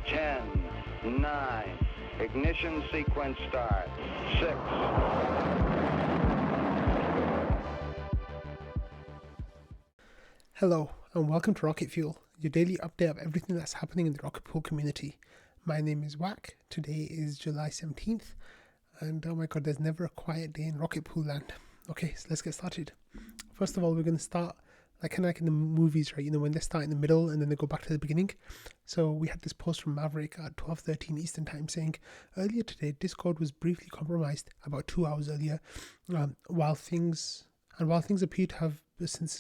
10, 9, ignition sequence start, 6. Hello and welcome to Rocket Fuel, your daily update of everything that's happening in the Rocket Pool community. My name is Wack. Today is July 17th and oh my god, there's never a quiet day in Rocket Pool land. Okay, so let's get started. First of all, we're going to start like in the movies, right? You know, when they start in the middle and then they go back to the beginning. So we had this post from Maverick at 12:13 Eastern Time saying, earlier today, Discord was briefly compromised about 2 hours earlier, while things appear to have since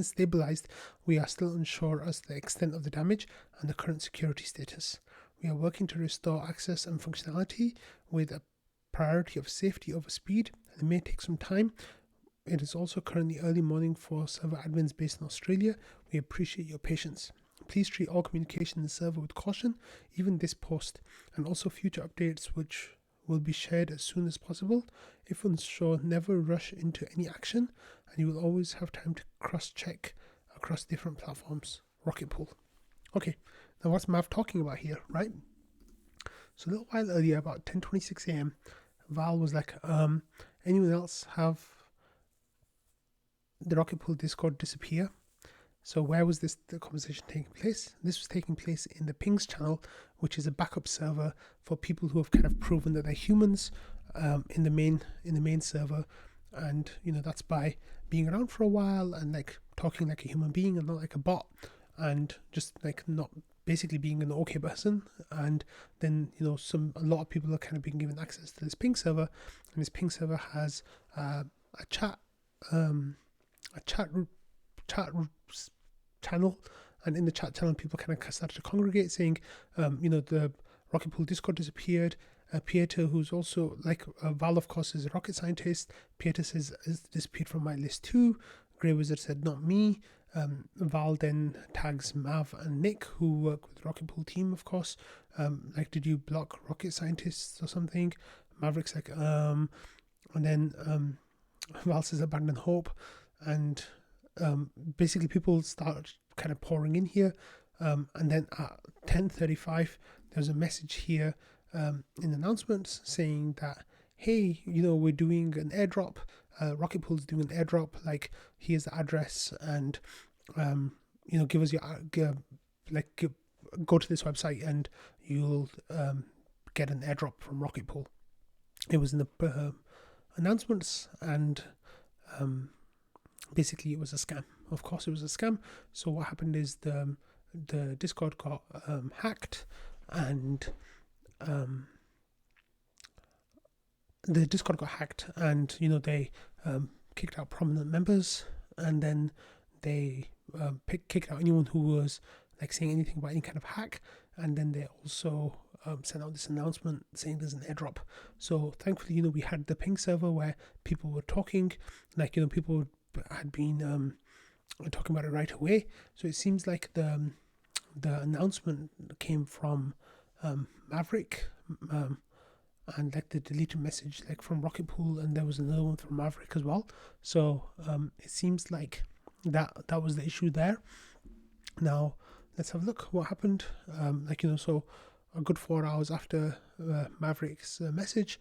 stabilized, we are still unsure as to the extent of the damage and the current security status. We are working to restore access and functionality with a priority of safety over speed, and it may take some time. It is also currently early morning for server admins based in Australia. We appreciate your patience. Please treat all communication in the server with caution, even this post, and also future updates which will be shared as soon as possible. If unsure, never rush into any action, and you will always have time to cross-check across different platforms. Rocket Pool. Okay, now what's Mav talking about here, right? So a little while earlier, about 10:26 a.m., Val was like, anyone else have the Rocket Pool Discord disappear? So where was the conversation taking place? This was taking place in the Pings channel, which is a backup server for people who have kind of proven that they're humans in the main server, and you know that's by being around for a while and like talking like a human being and not like a bot, and just like not basically being an okay person. And then you know a lot of people are kind of being given access to this Ping server, and this Ping server has a chat channel, and in the chat channel people kind of started to congregate saying the Rocket Pool Discord disappeared. Pieter, who's also like Val of course is a rocket scientist, Pieter says it's disappeared from my list too. Grey Wizard said not me. Val then tags Mav and Nick, who work with the Rocket Pool team of course, like did you block rocket scientists or something? Maverick's like and then Val says abandon hope, and basically people start kind of pouring in here, and then at 10:35 there's a message here in announcements saying that hey, we're doing an airdrop. Rocket Pool's doing an airdrop, like here's the address, and give us your go to this website and you'll get an airdrop from Rocket Pool. It was in the announcements, and basically it was a scam. Of course it was a scam. So what happened is the Discord got hacked, and they kicked out prominent members, and then they kicked out anyone who was like saying anything about any kind of hack, and then they also sent out this announcement saying there's an airdrop. So thankfully, we had the Ping server where people were talking, like people had been talking about it right away. So it seems like the announcement came from Maverick, and like the deleted message like from Rocket Pool, and there was another one from Maverick as well. So it seems like that was the issue there. Now let's have a look what happened. So a good 4 hours after Maverick's message,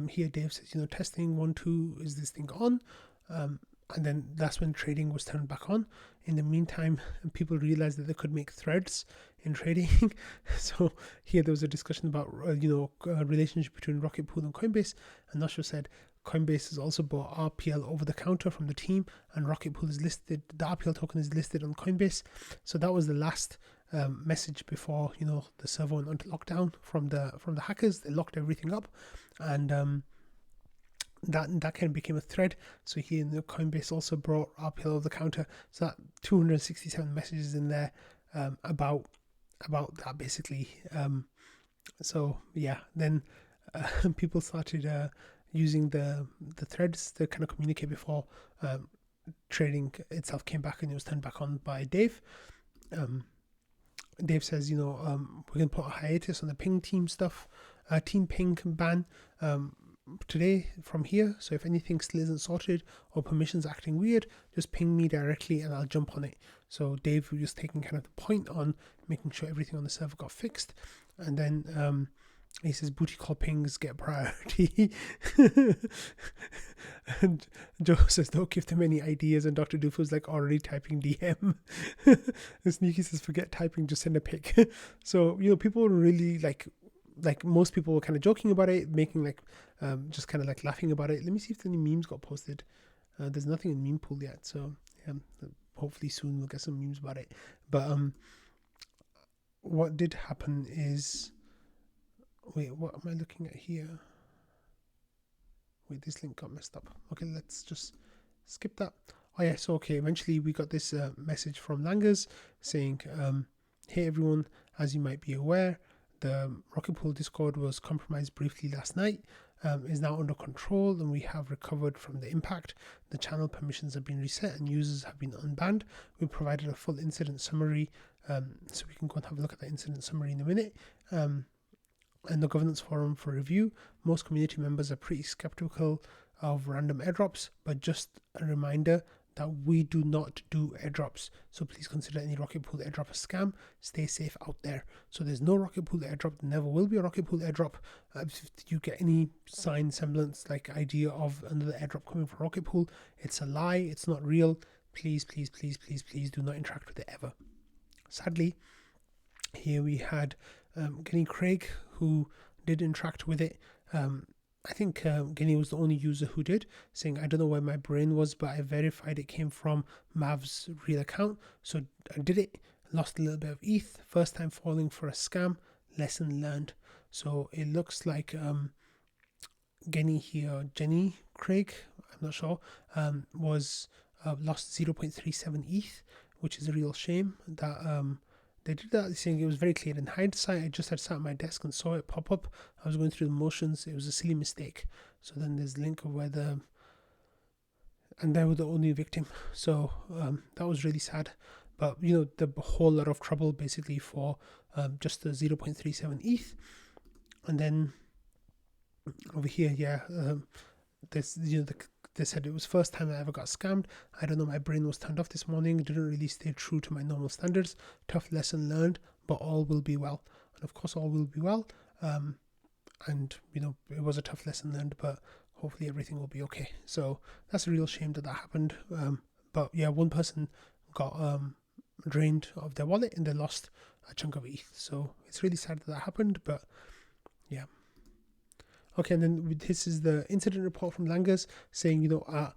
here Dave says, testing 1 2, is this thing on? And then that's when trading was turned back on. In the meantime, people realized that they could make threads in trading. So here there was a discussion about relationship between Rocket Pool and Coinbase, and Noshua said Coinbase has also bought RPL over the counter from the team, and Rocket Pool is listed, the RPL token is listed on Coinbase. So that was the last message before the server went onto lockdown from the hackers. They locked everything up, and that kind of became a thread. So here in the Coinbase also brought RPL over the counter. So that 267 messages in there about that basically. So yeah, then people started using the threads to kind of communicate before trading itself came back, and it was turned back on by Dave. Dave says, we're going to put a hiatus on the Ping team stuff, Team Ping ban. today from here. So if anything still isn't sorted or permissions acting weird, just ping me directly and I'll jump on it. So Dave was just taking kind of the point on making sure everything on the server got fixed. And then he says booty call pings get priority. And Joe says don't give them any ideas, and Dr. Doofus like already typing DM. And Sneaky says forget typing, just send a pic. So people were really like most people were kind of joking about it, making like just kind of like laughing about it. Let me see if any memes got posted. There's nothing in meme pool yet, so yeah, hopefully soon we'll get some memes about it. But what did happen is, wait, what am I looking at here? Wait, this link got messed up. Okay, let's just skip that. Oh yeah, so okay, eventually we got this message from Langers saying, hey everyone, as you might be aware, the Rocket Pool Discord was compromised briefly last night, is now under control, and we have recovered from the impact. The channel permissions have been reset and users have been unbanned. We provided a full incident summary, so we can go and have a look at the incident summary in a minute. And the governance forum for review. Most community members are pretty skeptical of random airdrops, but just a reminder that we do not do airdrops, so please consider any Rocket Pool airdrop a scam. Stay safe out there. So there's no Rocket Pool airdrop, there never will be a Rocket Pool airdrop. If you get any sign, semblance, like idea of another airdrop coming from Rocket Pool, it's a lie, it's not real. Please do not interact with it ever. Sadly, here we had Guinea Craig, who did interact with it. I think Guinea was the only user who did, saying, I don't know where my brain was, but I verified it came from Mav's real account. So I did it, lost a little bit of ETH, first time falling for a scam, lesson learned. So it looks like Guinea here, Jenny Craig, I'm not sure, was lost 0.37 ETH, which is a real shame that they did that, saying it was very clear. In hindsight, I just had sat at my desk and saw it pop up. I was going through the motions. It was a silly mistake. So then there's a link of where and they were the only victim. So that was really sad. But, the whole lot of trouble basically for just the 0.37 ETH. And then over here, this, they said it was first time I ever got scammed. I don't know, my brain was turned off this morning. Didn't really stay true to my normal standards. Tough lesson learned, but all will be well. And of course, all will be well. And, it was a tough lesson learned, but hopefully everything will be okay. So that's a real shame that happened. But yeah, one person got drained of their wallet and they lost a chunk of ETH. So it's really sad that happened, but yeah. Okay, and then this is the incident report from Langers saying, at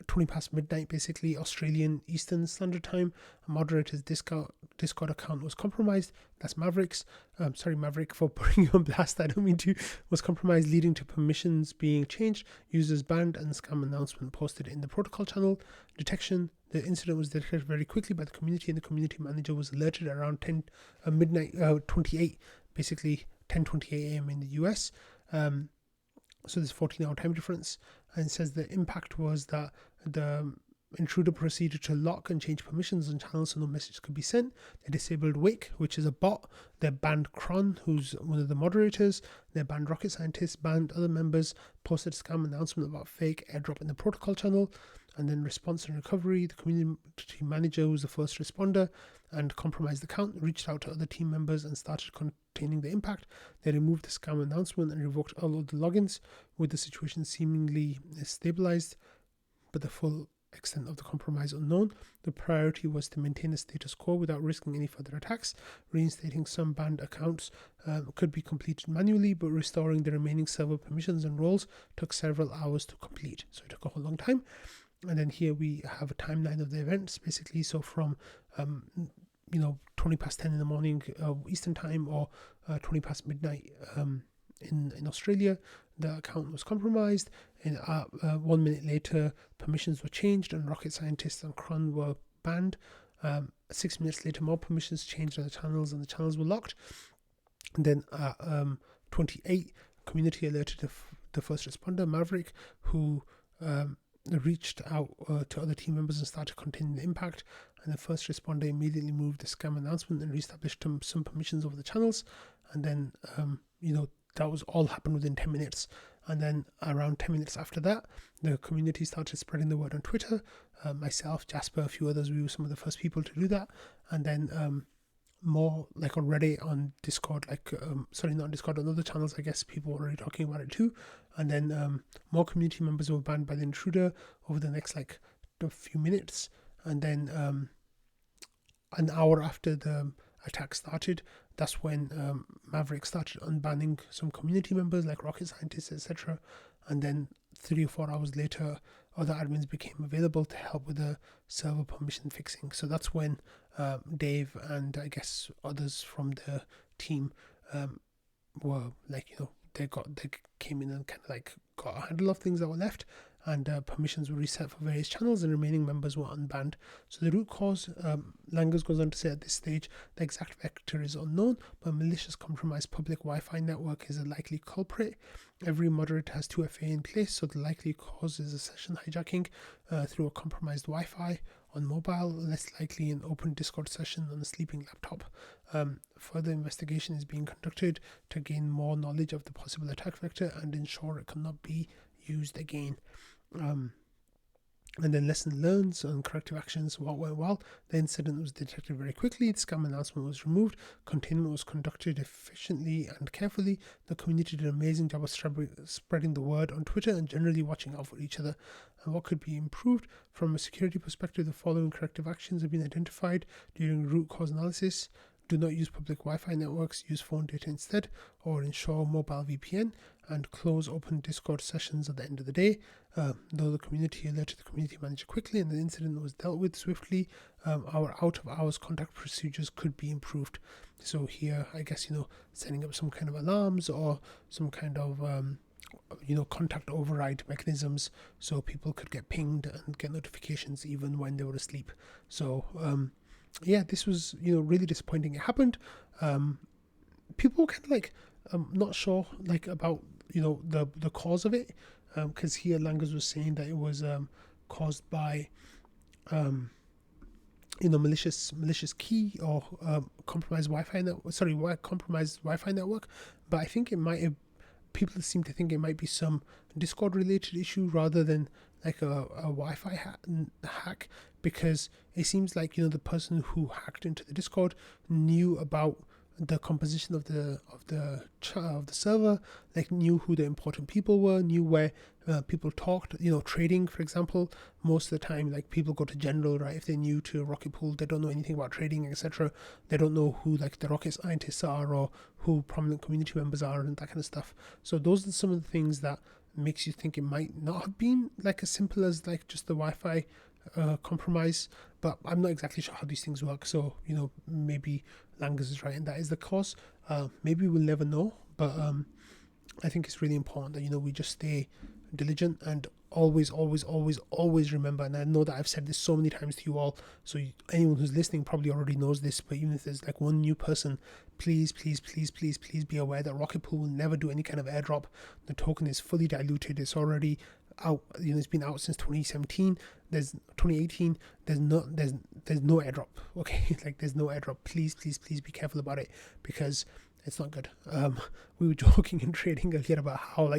20 past midnight, basically Australian Eastern Standard Time, a moderator's Discord account was compromised. That's Maverick's. Sorry, Maverick, for putting you on blast. I don't mean to. Was compromised, leading to permissions being changed, users banned, and scam announcement posted in the protocol channel. Detection. The incident was detected very quickly by the community, and the community manager was alerted around midnight 28. Basically 10:28 a.m. in the US. So there's 14-hour time difference. And it says the impact was that the intruder proceeded to lock and change permissions on channels so no message could be sent. They disabled Wick, which is a bot. They banned Kron, who's one of the moderators. They banned Rocket Scientist, banned other members, posted a scam announcement about fake airdrop in the protocol channel. And then response and recovery, the community manager was the first responder and compromised the account, reached out to other team members and started containing the impact. They removed the scam announcement and revoked all of the logins, with the situation seemingly stabilized, but the full extent of the compromise unknown. The priority was to maintain the status quo without risking any further attacks. Reinstating some banned accounts could be completed manually, but restoring the remaining server permissions and roles took several hours to complete. So it took a whole long time. And then here we have a timeline of the events, basically. So from 20 past 10 in the morning Eastern time, or 20 past midnight in Australia, the account was compromised. And 1 minute later, permissions were changed and Rocket Scientist and Kron were banned. 6 minutes later, more permissions changed on the channels and the channels were locked. And then at 28, community alerted the first responder, Maverick, who reached out to other team members and started containing the impact. And the first responder immediately moved the scam announcement and reestablished some permissions over the channels. And then, that was all happened within 10 minutes. And then around 10 minutes after that, the community started spreading the word on Twitter. Myself, Jasper, a few others, we were some of the first people to do that. And then more like on Reddit, on Discord, sorry, not on Discord, on other channels, I guess people were already talking about it too. And then more community members were banned by the intruder over the next like a few minutes. And then an hour after the attack started, that's when Maverick started unbanning some community members like rocket scientists, etc. And then 3 or 4 hours later, other admins became available to help with the server permission fixing. So that's when Dave and I guess others from the team were like, they came in and kind of like got a handle of things that were left, and permissions were reset for various channels, and remaining members were unbanned. So the root cause, Langers goes on to say, at this stage, the exact vector is unknown, but malicious compromised public Wi-Fi network is a likely culprit. Every moderator has 2FA in place, so the likely cause is a session hijacking through a compromised Wi-Fi on mobile, less likely an open Discord session on a sleeping laptop. Further investigation is being conducted to gain more knowledge of the possible attack vector and ensure it cannot be used again. And then lesson learned and corrective actions. What went well? The incident was detected very quickly. The scam announcement was removed. Containment was conducted efficiently and carefully. The community did an amazing job of spreading the word on Twitter and generally watching out for each other. And what could be improved? From a security perspective, the following corrective actions have been identified during root cause analysis. Do not use public Wi-Fi networks, use phone data instead, or ensure mobile VPN, and close open Discord sessions at the end of the day. Though the community alerted the community manager quickly and the incident was dealt with swiftly, our out-of-hours contact procedures could be improved. So here, I guess, setting up some kind of alarms or some kind of, contact override mechanisms so people could get pinged and get notifications even when they were asleep. So, this was, really disappointing. It happened. People were kind of like, not sure about, the cause of it. Because here Langers was saying that it was caused by, malicious key or compromised Wi-Fi network. Sorry, compromised Wi-Fi network. But I think it might have. People seem to think it might be some Discord related issue rather than like a Wi-Fi hack, because it seems like the person who hacked into the Discord knew about the composition of the server, like knew who the important people were, knew where people talked. Trading, for example, most of the time, like people go to general, right? If they're new to Rocket Pool, they don't know anything about trading, etc. They don't know who like the rocket scientists are or who prominent community members are and that kind of stuff. So those are some of the things that makes you think it might not have been like as simple as like just the Wi-Fi compromise, but I'm not exactly sure how these things work. So maybe Langers is right and that is the cause. Maybe we'll never know, but I think it's really important that we just stay diligent and always remember. And I know that I've said this so many times to you all, so anyone who's listening probably already knows this, but even if there's like one new person, please be aware that Rocket Pool will never do any kind of airdrop. The token is fully diluted. It's already out. It's been out since 2017. There's 2018. There's no airdrop. Okay, like there's no airdrop. Please be careful about it, because it's not good. We were joking and trading earlier about how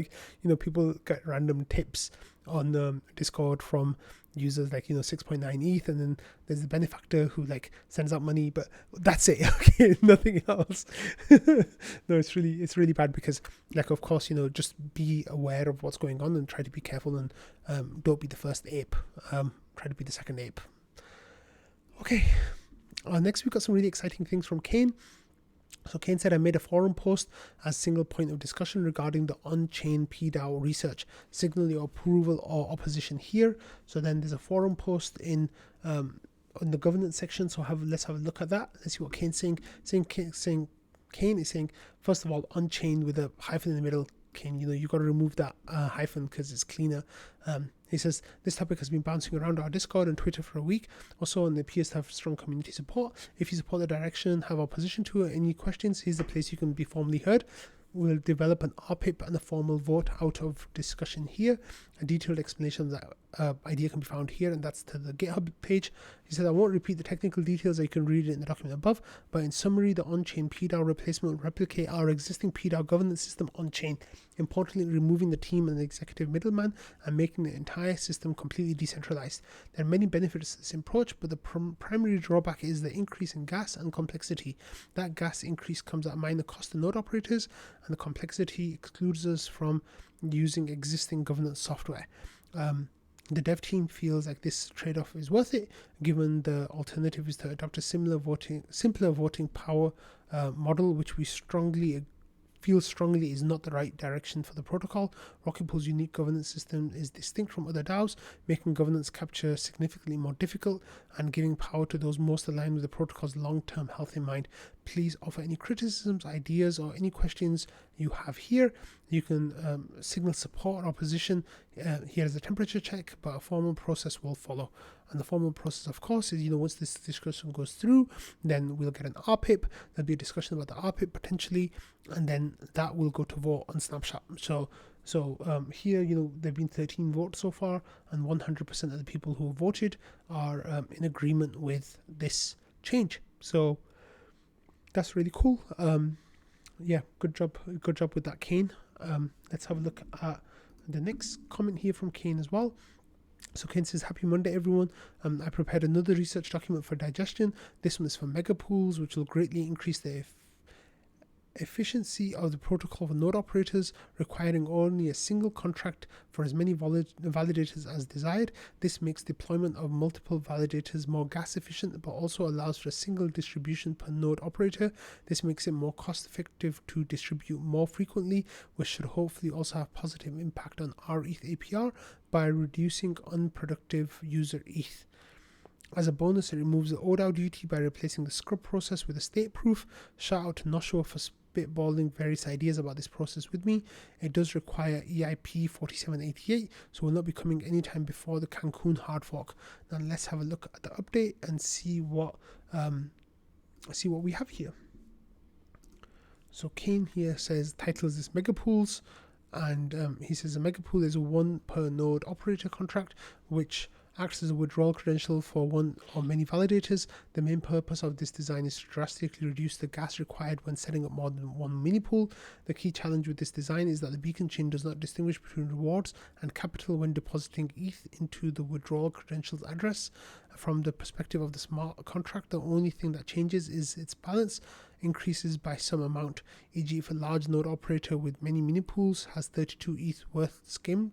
people get random tips on Discord from users like 6.9 ETH, and then there's the benefactor who sends out money, but that's it. Okay, nothing else. No, it's really bad, because of course just be aware of what's going on and try to be careful, and don't be the first ape. Try to be the second ape. Okay, next we've got some really exciting things from Kane. So Kane said, I made a forum post as single point of discussion regarding the on-chain PDAO research. Signal your approval or opposition here. So then there's a forum post in the governance section. So let's have a look at that. Let's see what Kane's saying. Kane is saying, first of all, on-chain with a hyphen in the middle. Kane, you got to remove that hyphen because it's cleaner. He says, this topic has been bouncing around our Discord and Twitter for a week or so, and it appears to have strong community support. If you support the direction, have opposition to it, any questions, here's the place you can be formally heard. We'll develop an RPIP and a formal vote out of discussion here. A detailed explanation of that idea can be found here, and that's to the GitHub page. He said, I won't repeat the technical details, you can read it in the document above, but in summary, the on-chain PDAO replacement will replicate our existing PDAO governance system on-chain, importantly removing the team and the executive middleman and making the entire system completely decentralized. There are many benefits to this approach, but the primary drawback is the increase in gas and complexity. That gas increase comes at a minor cost to node operators, and the complexity excludes us from using existing governance software. The dev team feels like this trade-off is worth it, given the alternative is to adopt a simpler voting power model, which we feel strongly is not the right direction for the protocol. Rocket Pool's unique governance system is distinct from other DAOs, making governance capture significantly more difficult and giving power to those most aligned with the protocol's long-term health in mind. Please offer any criticisms, ideas, or any questions you have here. You can signal support or opposition. Here is a temperature check, but a formal process will follow. And the formal process, of course, is, once this discussion goes through, then we'll get an RPIP. There'll be a discussion about the RPIP potentially, and then that will go to vote on Snapchat. So here, there've been 13 votes so far, and 100% of the people who voted are in agreement with this change. So that's really cool. Yeah, good job with that, Kane. Let's have a look at the next comment here from Kane as well. So Kane says, happy Monday, everyone. I prepared another research document for digestion. This one is for megapools, which will greatly increase the efficiency of the protocol for node operators, requiring only a single contract for as many validators as desired. This makes deployment of multiple validators more gas efficient, but also allows for a single distribution per node operator. This makes it more cost effective to distribute more frequently, which should hopefully also have positive impact on our ETH APR by reducing unproductive user ETH. As a bonus, it removes the ODAO duty by replacing the scrub process with a state proof. Shout out to Noshua for spitballing various ideas about this process with me. It does require EIP 4788, so will not be coming anytime before the Cancun hard fork. Now let's have a look at the update and see what we have here. So Kane here says, titles this megapools, and he says a megapool is a one per node operator contract, which acts as a withdrawal credential for one or many validators. The main purpose of this design is to drastically reduce the gas required when setting up more than one mini pool. The key challenge with this design is that the beacon chain does not distinguish between rewards and capital when depositing ETH into the withdrawal credentials address. From the perspective of the smart contract, the only thing that changes is its balance increases by some amount. E.g., if a large node operator with many mini pools has 32 ETH worth skimmed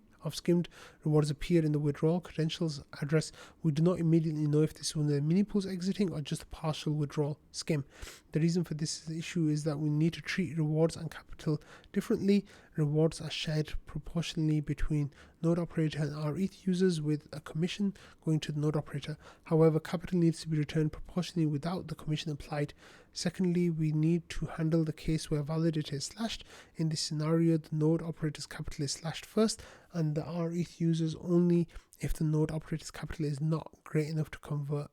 rewards appear in the withdrawal credentials address, we do not immediately know if this is one of the mini pools exiting or just a partial withdrawal skim. The reason for this issue is that we need to treat rewards and capital differently. Rewards are shared proportionally between node operator and our ETH users, with a commission going to the node operator. However, capital needs to be returned proportionally without the commission applied. Secondly, we need to handle the case where validator is slashed. In this scenario, the node operator's capital is slashed first, and the RETH users only if the node operator's capital is not great enough to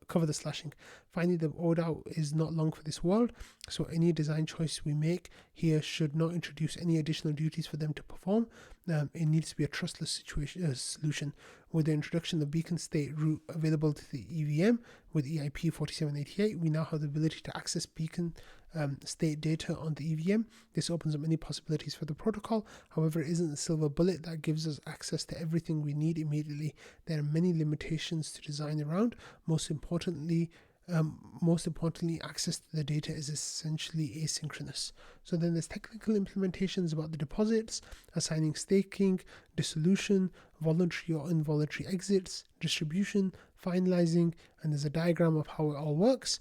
cover the slashing. Finally, the ODAO is not long for this world, so any design choice we make here should not introduce any additional duties for them to perform. It needs to be a trustless solution. With the introduction of beacon state route available to the EVM with EIP 4788, we now have the ability to access beacon state data on the EVM. This opens up many possibilities for the protocol. However, it isn't a silver bullet that gives us access to everything we need immediately. There are many limitations to design around. Most importantly, access to the data is essentially asynchronous. So then there's technical implementations about the deposits, assigning staking, dissolution, voluntary or involuntary exits, distribution, finalizing, and there's a diagram of how it all works.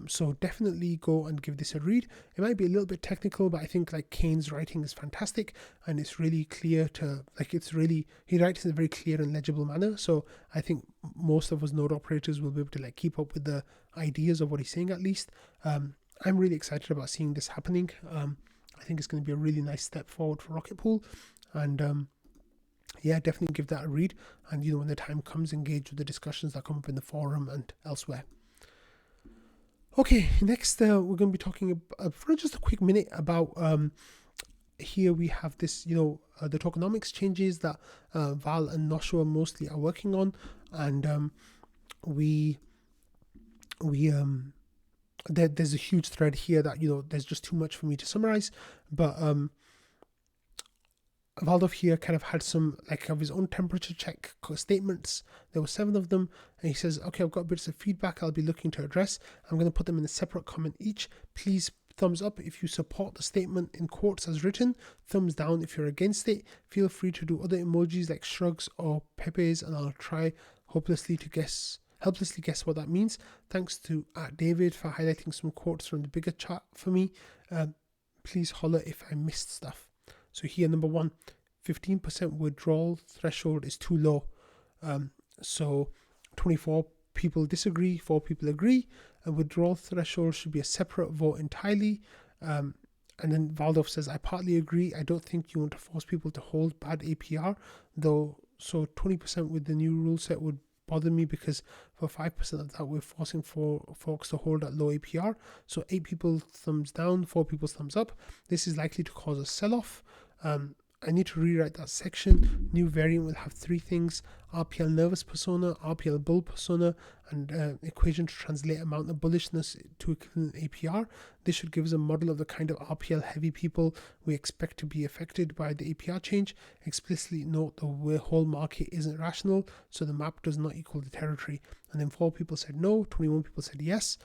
So definitely go and give this a read. It might be a little bit technical, but I think Kane's writing is fantastic, and it's really clear he writes in a very clear and legible manner. So I think most of us node operators will be able to keep up with the ideas of what he's saying, at least. I'm really excited about seeing this happening. I think it's going to be a really nice step forward for Rocket Pool, and yeah, definitely give that a read. And when the time comes, engage with the discussions that come up in the forum and elsewhere. Okay, next we're going to be talking for just a quick minute about here we have this, the tokenomics changes that Val and Noshua mostly are working on, and there's a huge thread here that there's just too much for me to summarize, but Valdov here kind of had some of his own temperature check statements. There were 7 of them, and he says, okay, I've got bits of feedback I'll be looking to address. I'm going to put them in a separate comment each. Please thumbs up if you support the statement in quotes as written, thumbs down if you're against it. Feel free to do other emojis like shrugs or pepes, and I'll try helplessly guess what that means. Thanks to David for highlighting some quotes from the bigger chart for me. Please holler if I missed stuff. So here, number 1, 15% withdrawal threshold is too low. So 24 people disagree, 4 people agree. A withdrawal threshold should be a separate vote entirely. And then Valdov says, I partly agree. I don't think you want to force people to hold bad APR, though. So 20% with the new rule set would bother me, because for 5% of that, we're forcing folks to hold at low APR. So 8 people thumbs down, 4 people thumbs up. This is likely to cause a sell-off. I need to rewrite that section. New variant will have 3 things: RPL nervous persona, RPL bull persona, and equation to translate amount of bullishness to equivalent APR. This should give us a model of the kind of RPL heavy people we expect to be affected by the APR change. Explicitly note the whole market isn't rational, so the map does not equal the territory. And then 4 people said no, 21 people said yes.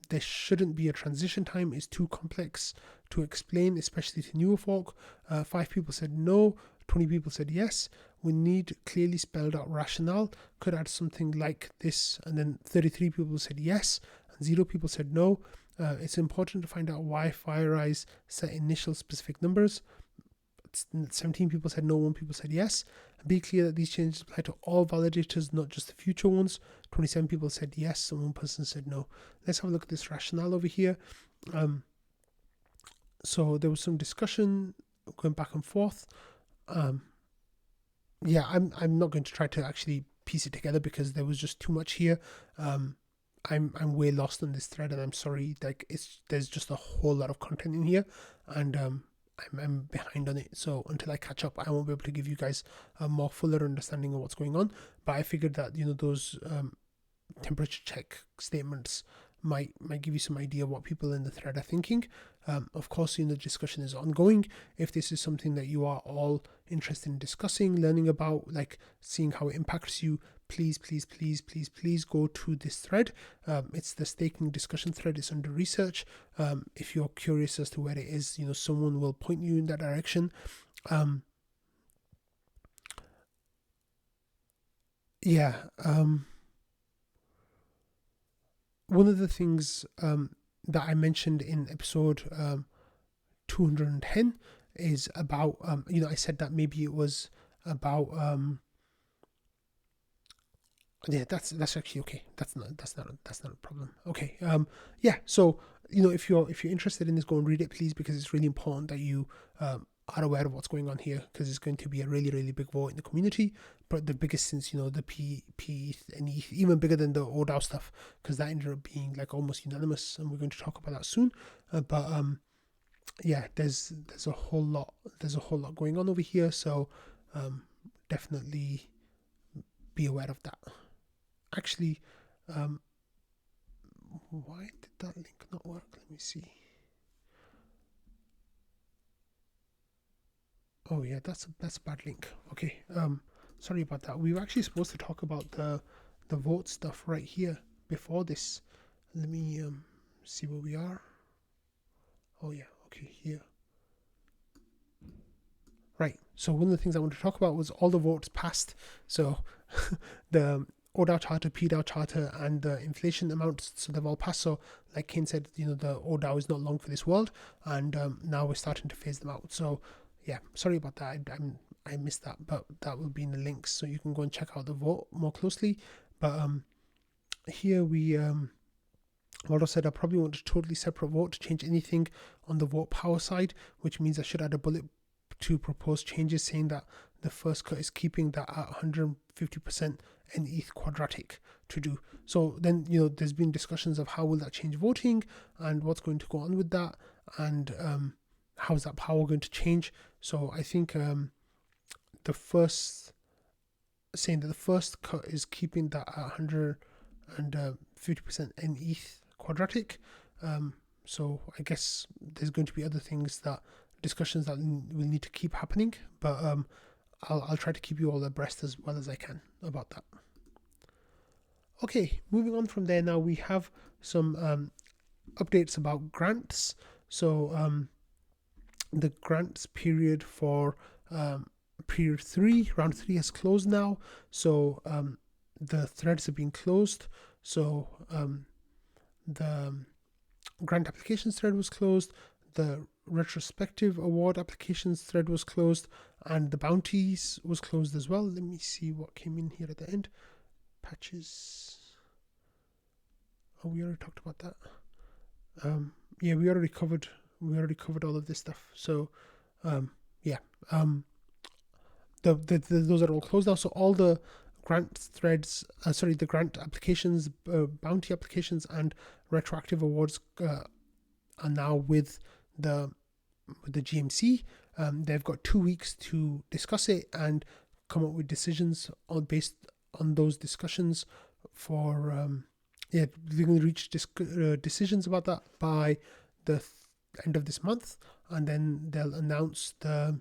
There shouldn't be a transition time. It's too complex to explain, especially to newer folk. 5 people said no, 20 people said yes. We need clearly spelled out rationale. Could add something like this. And then 33 people said yes, and 0 people said no. It's important to find out why FireEyes set initial specific numbers. 17 people said no, 1 people said yes. And be clear that these changes apply to all validators, not just the future ones. 27 people said yes, and 1 person said no. Let's have a look at this rationale over here. So there was some discussion going back and forth. I'm not going to try to actually piece it together because there was just too much here. I'm way lost on this thread, and I'm sorry. There's just a whole lot of content in here, and I'm behind on it. So until I catch up, I won't be able to give you guys a more fuller understanding of what's going on. But I figured that those temperature check statements might give you some idea of what people in the thread are thinking. Of course, the discussion is ongoing. If this is something that you are all interested in discussing, learning about, seeing how it impacts you, please go to this thread. It's the staking discussion thread. It's under research. If you're curious as to where it is, someone will point you in that direction. One of the things that I mentioned in episode 210 is about, I said that maybe it was about, that's actually okay. That's not a problem. Okay. So, if you're interested in this, go and read it, please, because it's really important that you are aware of what's going on here, because it's going to be a really, really big vote in the community. But the biggest since, the P and ETH, even bigger than the ODAO stuff, because that ended up being almost unanimous, and we're going to talk about that soon. There's a whole lot going on over here, so definitely be aware of that. Actually, why did that link not work? Let me see. Oh yeah, that's a bad link. Okay, sorry about that. We were actually supposed to talk about the vote stuff right here before this. Let me see where we are. Oh yeah, okay, here. Right, so one of the things I wanted to talk about was all the votes passed. So the ODAO charter, PDAO charter, and the inflation amounts, so they've all passed. So like Kane said, the ODAO is not long for this world, and now we're starting to phase them out. So yeah, sorry about that. I missed that, but that will be in the links, so you can go and check out the vote more closely. But here we Waldo said I probably want a totally separate vote to change anything on the vote power side, which means I should add a bullet to propose changes saying that the first cut is keeping that at 150% and ETH quadratic to do. So then, there's been discussions of how will that change voting and what's going to go on with that. And how's that power going to change? So I think the first cut is keeping that at 150% NETH quadratic. So I guess there's going to be other things discussions that will need to keep happening, but I'll try to keep you all abreast as well as I can about that. Okay, moving on from there now, we have some updates about grants. So the grants period for round 3 has closed now. So the threads have been closed. So the grant applications thread was closed, the retrospective award applications thread was closed, and the bounties was closed as well. Let me see what came in here at the end. Patches. Oh, we already talked about that. Yeah, we already covered all of this stuff. So those are all closed now. So all the grant threads, the grant applications, bounty applications, and retroactive awards are now with the GMC. They've got 2 weeks to discuss it and come up with decisions based on those discussions. They're going to reach decisions about that by the end of this month, and then they'll announce the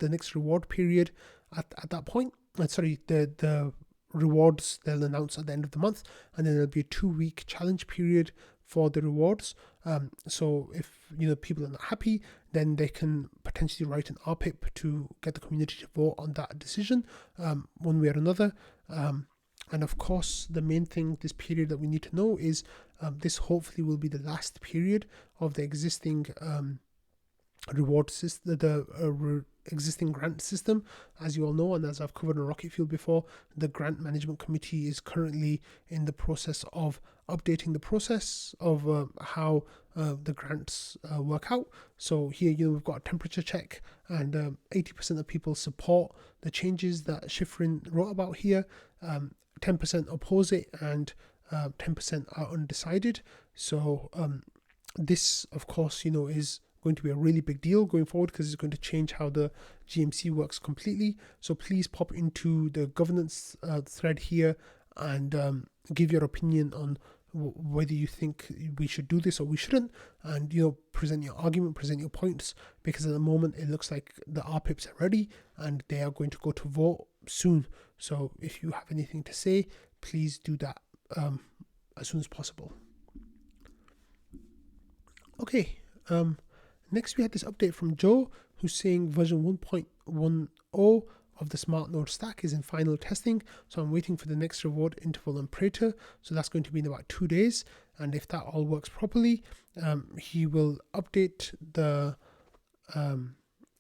next reward period at that point. The rewards they'll announce at the end of the month, and then there'll be a 2-week challenge period for the rewards. So if people are not happy, then they can potentially write an RPIP to get the community to vote on that decision one way or another. And of course, the main thing this period that we need to know is this hopefully will be the last period of the existing reward system, existing grant system. As you all know, and as I've covered on Rocket Fuel before, the grant management committee is currently in the process of updating the process of how the grants work out. So here, we've got a temperature check, and 80% of people support the changes that Schifrin wrote about here. 10% oppose it, and 10% are undecided. So this, of course, is going to be a really big deal going forward, because it's going to change how the GMC works completely. So please pop into the governance thread here and give your opinion on whether you think we should do this or we shouldn't, and present your argument, present your points, because at the moment it looks like the RPIPs are ready and they are going to go to vote soon. So if you have anything to say, please do that as soon as possible. Okay, next we had this update from Joe, who's saying version 1.10 of the Smartnode stack is in final testing, so I'm waiting for the next reward interval on Praetor. So that's going to be in about 2 days, and if that all works properly, he will update the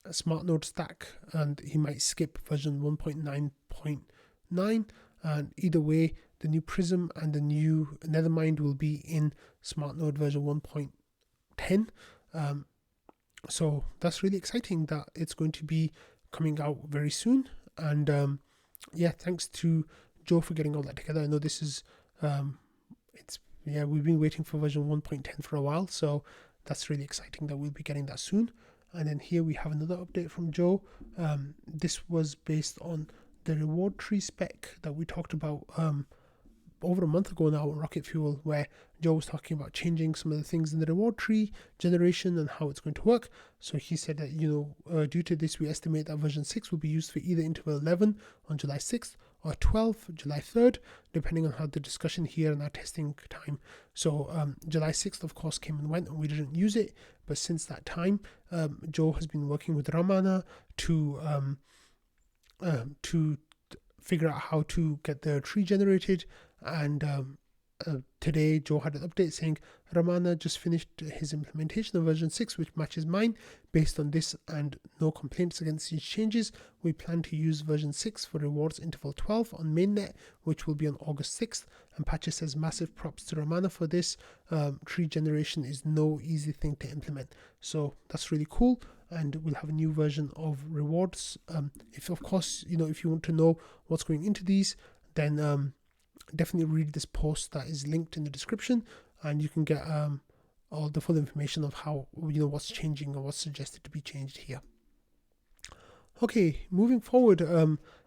Smartnode stack, and he might skip version 1.9.9, and either way, the new Prism and the new Nethermind will be in Smartnode version 1.10. So that's really exciting that it's going to be coming out very soon. And thanks to Joe for getting all that together. I know this is we've been waiting for version 1.10 for a while, so that's really exciting that we'll be getting that soon. And then here we have another update from Joe. This was based on the reward tree spec that we talked about over a month ago now on Rocket Fuel, where Joe was talking about changing some of the things in the reward tree generation and how it's going to work. So he said that, due to this, we estimate that version 6 will be used for either interval 11 on July 6th or 12 July 3rd, depending on how the discussion here and our testing time. So July 6th, of course, came and went and we didn't use it. But since that time, Joe has been working with Ramana to figure out how to get the tree generated. And today Joe had an update saying Ramana just finished his implementation of version 6, which matches mine. Based on this and no complaints against these changes, we plan to use version 6 for rewards interval 12 on mainnet, which will be on August 6th. And Patches says massive props to Ramana for this. Tree generation is no easy thing to implement, so that's really cool. And we'll have a new version of rewards. If you want to know what's going into these, then definitely read this post that is linked in the description, and you can get a all the full information of how, what's changing or what's suggested to be changed here. Okay, moving forward,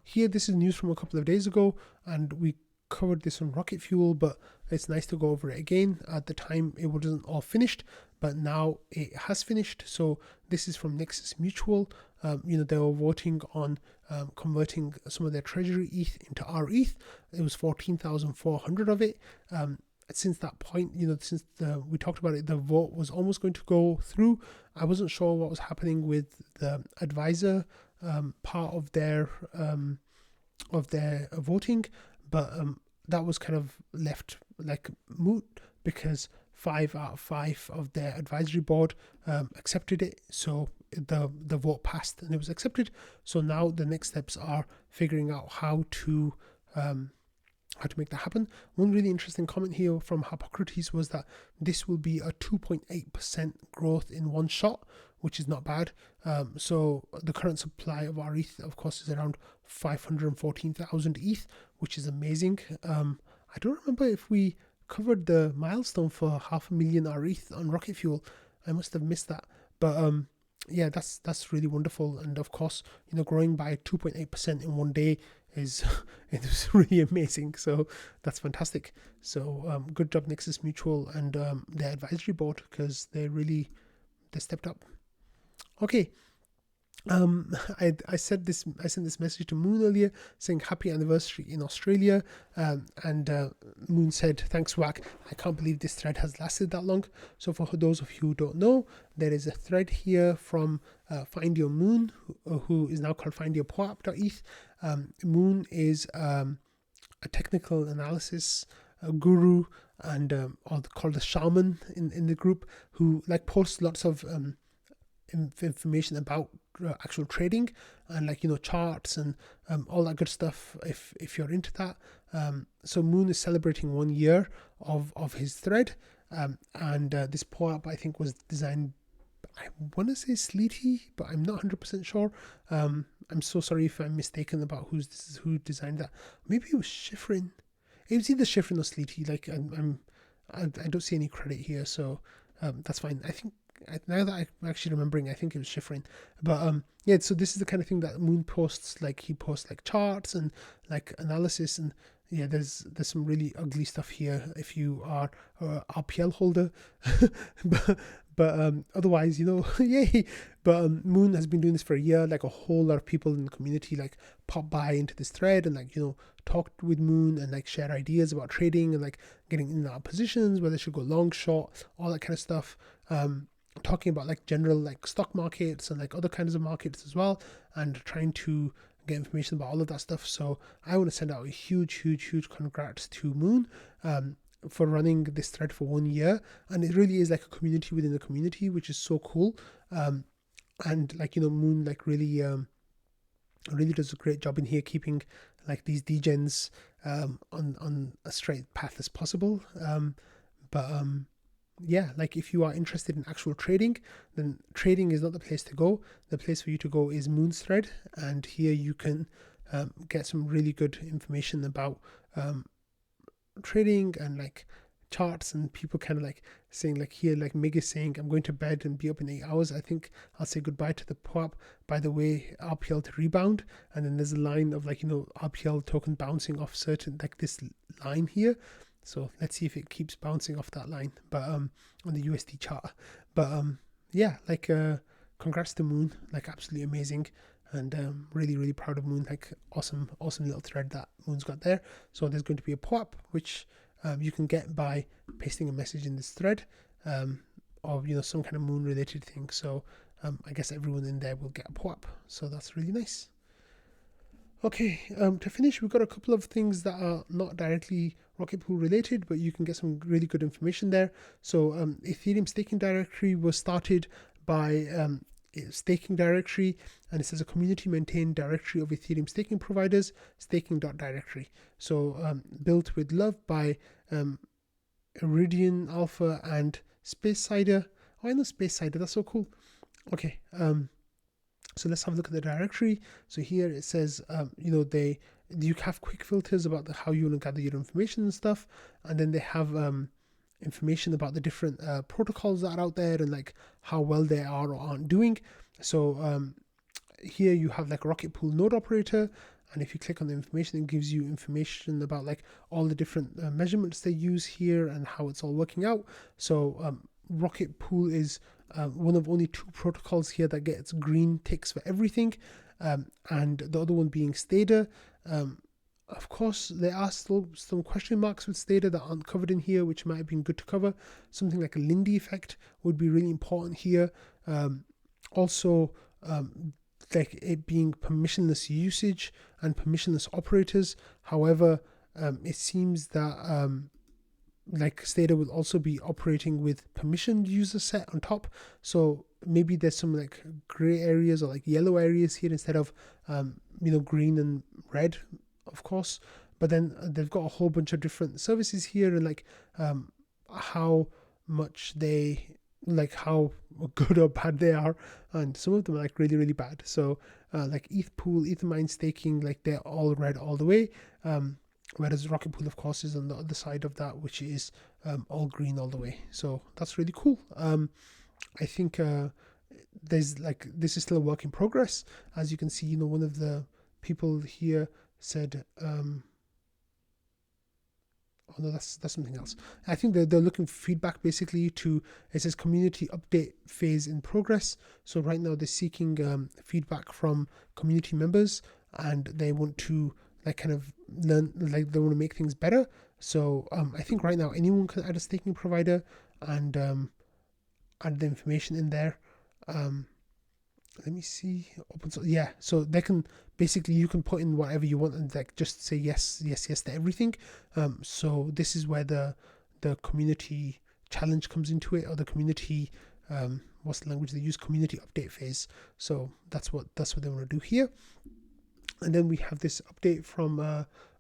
here this is news from a couple of days ago, and we covered this on Rocket Fuel, but it's nice to go over it again. At the time, it wasn't all finished, but now it has finished. So this is from Nexus Mutual. They were voting on converting some of their treasury ETH into our ETH. It was 14,400 of it. Since that point, since we talked about it, the vote was almost going to go through. I wasn't sure what was happening with the advisor part of their voting, but that was kind of left like moot because 5 out of 5 of their advisory board accepted it. So the vote passed and it was accepted. So now the next steps are figuring out how to make that happen. One really interesting comment here from Hippocrates was that this will be a 2.8% growth in one shot, which is not bad. So the current supply of our ETH, of course, is around 514,000 ETH, which is amazing. I don't remember if we covered the milestone for 500,000 our ETH on Rocket Fuel. I must have missed that. But yeah, that's really wonderful. And of course, growing by 2.8% in one day is it was really amazing. So that's fantastic. So good job Nexus Mutual and their advisory board, because they stepped up. Okay. I sent this message to Moon earlier saying happy anniversary in Australia, and Moon said, thanks Wack, I can't believe this thread has lasted that long. So for those of you who don't know, there is a thread here from Find Your Moon, who is now called findyourpoap.eth. Moon is a technical analysis guru and called a shaman in the group, who posts lots of information about actual trading and charts and all that good stuff if you're into that. So Moon is celebrating 1 year of his thread, and this POAP I think was designed, I want to say Sleety, but I'm not 100% sure. I'm so sorry if I'm mistaken about who designed that. Maybe it was Schifrin. It was either Schifrin or Sleety. I don't see any credit here, so that's fine. I think now that I'm actually remembering, I think it was Schifrin. But yeah, so this is the kind of thing that Moon posts. He posts charts and analysis, and yeah, there's some really ugly stuff here if you are a RPL holder. but otherwise, yay. But Moon has been doing this for a year. A whole lot of people in the community pop by into this thread and talk with Moon and share ideas about trading and getting in and out of positions, whether they should go long, short, all that kind of stuff. Talking about general stock markets and other kinds of markets as well, and trying to get information about all of that stuff. So I want to send out a huge congrats to Moon for running this thread for 1 year, and it really is a community within the community, which is so cool. And Moon really does a great job in here keeping these degens on a straight path as possible. Yeah, if you are interested in actual trading, then trading is not the place to go. The place for you to go is Moon's thread, and here you can get some really good information about trading and charts, and people kind of saying here Mig is saying, I'm going to bed and be up in 8 hours. I think I'll say goodbye to the POAP. By the way, RPL to rebound, and then there's a line of RPL token bouncing off certain this line here. So let's see if it keeps bouncing off that line, but on the USD chart. But yeah, congrats to Moon, absolutely amazing, and really proud of Moon. Awesome little thread that Moon's got there. So there's going to be a POAP which you can get by pasting a message in this thread of some kind of Moon related thing. So I guess everyone in there will get a POAP. So that's really nice. Okay, to finish, we've got a couple of things that are not directly Rocket Pool related, but you can get some really good information there. So Ethereum staking directory was started by staking directory, and it says a community maintained directory of Ethereum staking providers, staking.directory. So built with love by Iridian Alpha and Space Cider. Oh, I know Space Cider, that's so cool. Okay, so let's have a look at the directory. So here it says, you have quick filters about how you want to gather your information and stuff. And then they have information about the different protocols that are out there and like how well they are or aren't doing. So here you have like a Rocket Pool node operator, and if you click on the information, it gives you information about like all the different measurements they use here and how it's all working out. So Rocket Pool is one of only 2 protocols here that gets green ticks for everything, and the other one being Stader. Of course, there are still some question marks with Stader that aren't covered in here, which might have been good to cover. Something like a Lindy effect would be really important here. Also, like it being permissionless usage and permissionless operators. However, it seems that like Stader will also be operating with permissioned user set on top. So maybe there's some like gray areas or like yellow areas here instead of green and red, of course. But then they've got a whole bunch of different services here, and like how much they like how good or bad they are, and some of them are like really, really bad. So like ETH Pool, Ethermine staking, like they're all red all the way, whereas Rocket Pool of course is on the other side of that, which is all green all the way. So that's really cool. I think there's like, this is still a work in progress. As you can see, one of the people here said oh no, that's something else. I think they're looking for feedback basically to, it says community update phase in progress. So right now they're seeking feedback from community members, and they want to like kind of learn, like they want to make things better. So I think right now anyone can add a staking provider and add the information in there. Let me see, open source. Yeah, so they can basically, you can put in whatever you want and like just say yes to everything. So this is where the community challenge comes into it, or the community what's the language they use, community update phase. So that's what they want to do here. And then we have this update from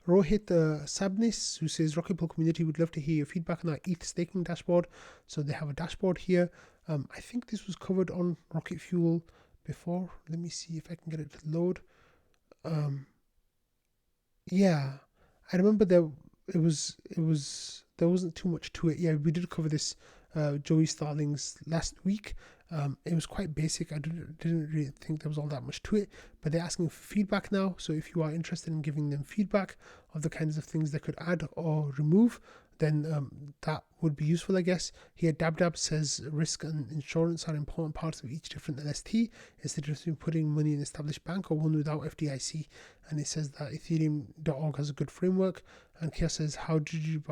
Rohit Sabnis, who says Rocket Pool community would love to hear your feedback on our ETH staking dashboard. So they have a dashboard here. I think this was covered on Rocket Fuel before. Let me see if I can get it to load. Yeah, I remember there wasn't too much to it. Yeah, we did cover this Joey Starlings last week. It was quite basic. I didn't really think there was all that much to it, but they're asking for feedback now. So if you are interested in giving them feedback of the kinds of things they could add or remove, then that would be useful, I guess. Here, Dab says risk and insurance are important parts of each different LST. It's the difference between putting money in an established bank or one without FDIC. And it says that Ethereum.org has a good framework. And Kia says, how did you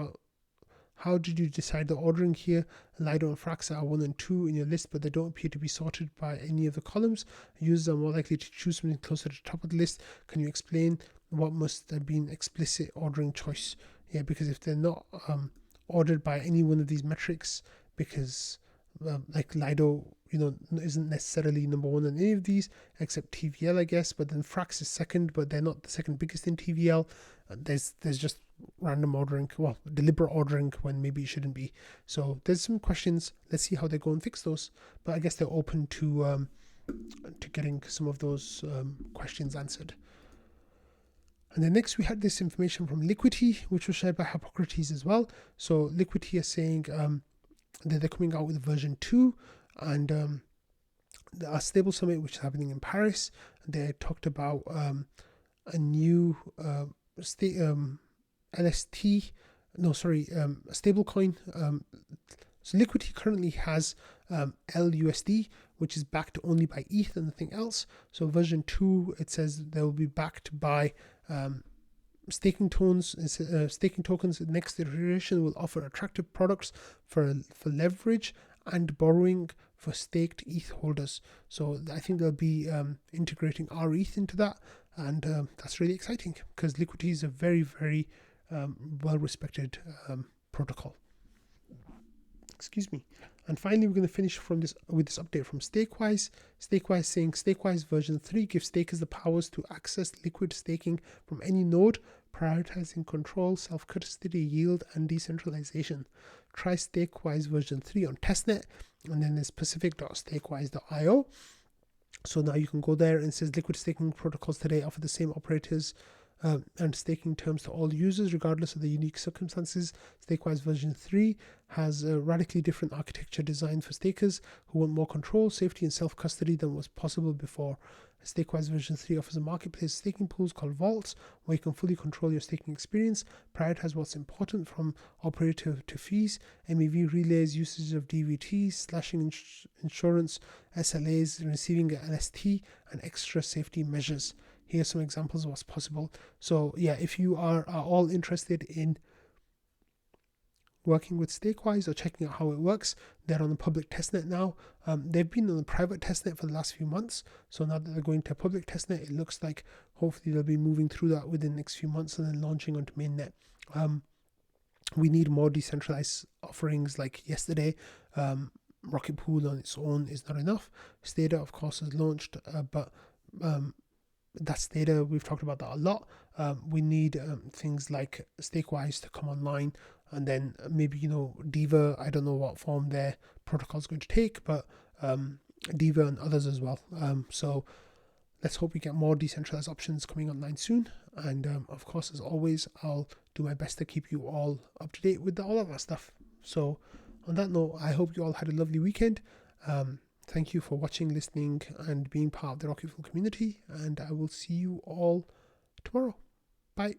decide the ordering here? Lido and Frax are 1 and 2 in your list, but they don't appear to be sorted by any of the columns. Users are more likely to choose something closer to the top of the list. Can you explain what must have been explicit ordering choice? Yeah, because if they're not ordered by any one of these metrics, because like Lido, isn't necessarily number 1 in any of these except TVL, I guess. But then Frax is second, but they're not the second biggest in TVL. There's just random ordering, well, deliberate ordering when maybe it shouldn't be. So there's some questions. Let's see how they go and fix those. But I guess they're open to getting some of those questions answered. And then next we had this information from Liquity, which was shared by Hippocrates as well. So Liquity is saying that they're coming out with version 2, and our stable summit, which is happening in Paris, they talked about a new stablecoin. So Liquity currently has LUSD, which is backed only by ETH and nothing else. So version 2, it says they will be backed by staking tokens. Next iteration will offer attractive products for leverage and borrowing for staked ETH holders. So I think they'll be integrating our ETH into that, and that's really exciting because Liquity is a very, very well-respected protocol. Excuse me. And finally, we're going to finish with this update from Stakewise. Stakewise saying Stakewise version 3 gives stakers the powers to access liquid staking from any node, prioritizing control, self-custody, yield, and decentralization. Try Stakewise version 3 on testnet, and then there's specific.stakewise.io. So now you can go there, and it says liquid staking protocols today offer the same operators and staking terms to all users, regardless of the unique circumstances. Stakewise version 3 has a radically different architecture designed for stakers who want more control, safety, and self-custody than was possible before. Stakewise version 3 offers a marketplace staking pools called vaults, where you can fully control your staking experience, prioritize what's important from operator to fees, MEV relays, usage of DVTs, slashing insurance, SLAs, receiving an ST, and extra safety measures. Here's some examples of what's possible. So yeah, if you are all interested in working with Stakewise or checking out how it works, they're on the public testnet now. They've been on the private testnet for the last few months, so now that they're going to public testnet, it looks like hopefully they'll be moving through that within the next few months and then launching onto mainnet. We need more decentralized offerings. Like yesterday, Rocket Pool on its own is not enough. Stata, of course, has launched, but that's Stata. We've talked about that a lot. We need things like Stakewise to come online, and then maybe, Diva. I don't know what form their protocol is going to take, but Diva and others as well. So let's hope we get more decentralized options coming online soon. And of course, as always, I'll do my best to keep you all up to date with all of that stuff. So on that note, I hope you all had a lovely weekend. Thank you for watching, listening, and being part of the Rocketful community. And I will see you all tomorrow. Bye.